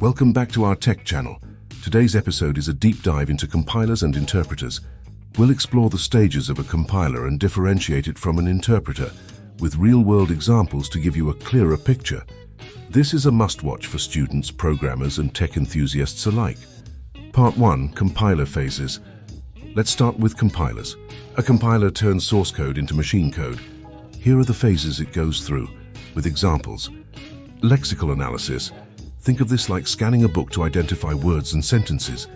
Welcome back to our tech channel. Today's episode is a deep dive into compilers and interpreters. We'll explore the stages of a compiler and differentiate it from an interpreter, with real-world examples to give you a clearer picture. This is a must-watch for students, programmers, and tech enthusiasts alike. Part 1. Compiler phases. Let's start with compilers. A compiler turns source code into machine code. Here are the phases it goes through, with examples. Lexical analysis. Think of this like scanning a book to identify words and sentences.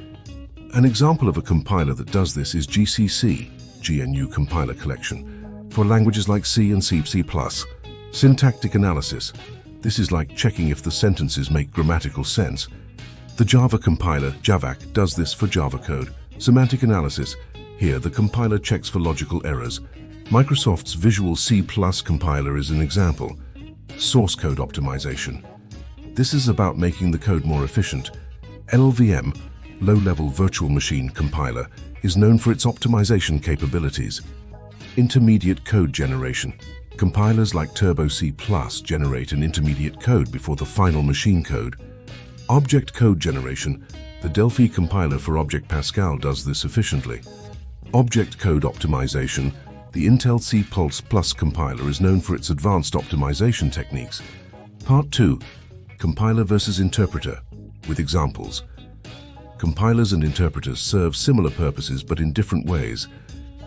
An example of a compiler that does this is GCC, GNU Compiler Collection, for languages like C and C++. Syntactic analysis. This is like checking if the sentences make grammatical sense. The Java compiler, Javac, does this for Java code. Semantic analysis. Here, the compiler checks for logical errors. Microsoft's Visual C+ compiler is an example. Source code optimization. This is about making the code more efficient. LLVM, Low-Level Virtual Machine Compiler, is known for its optimization capabilities. Intermediate code generation. Compilers like Turbo C+ generate an intermediate code before the final machine code. Object code generation. The Delphi compiler for Object Pascal does this efficiently. Object code optimization. The Intel C++ compiler is known for its advanced optimization techniques. Part 2. Compiler versus interpreter, with examples. Compilers and interpreters serve similar purposes but in different ways.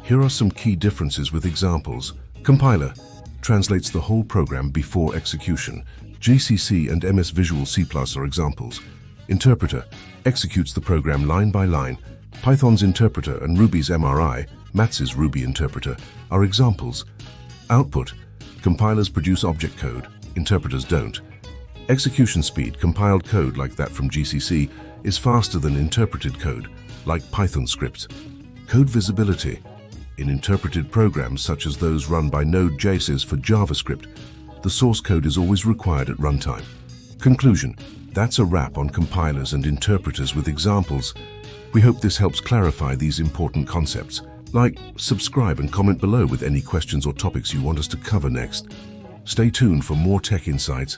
Here are some key differences with examples. Compiler translates the whole program before execution. GCC and MS Visual C+ are examples. Interpreter executes the program line by line. Python's interpreter and Ruby's MRI, Matz's Ruby interpreter, are examples. Output. Compilers produce object code, interpreters don't. Execution speed. Compiled code like that from GCC is faster than interpreted code, like Python scripts. Code visibility. In interpreted programs such as those run by Node.js for JavaScript, the source code is always required at runtime. Conclusion. That's a wrap on compilers and interpreters with examples. We hope this helps clarify these important concepts. Like, subscribe, and comment below with any questions or topics you want us to cover next. Stay tuned for more tech insights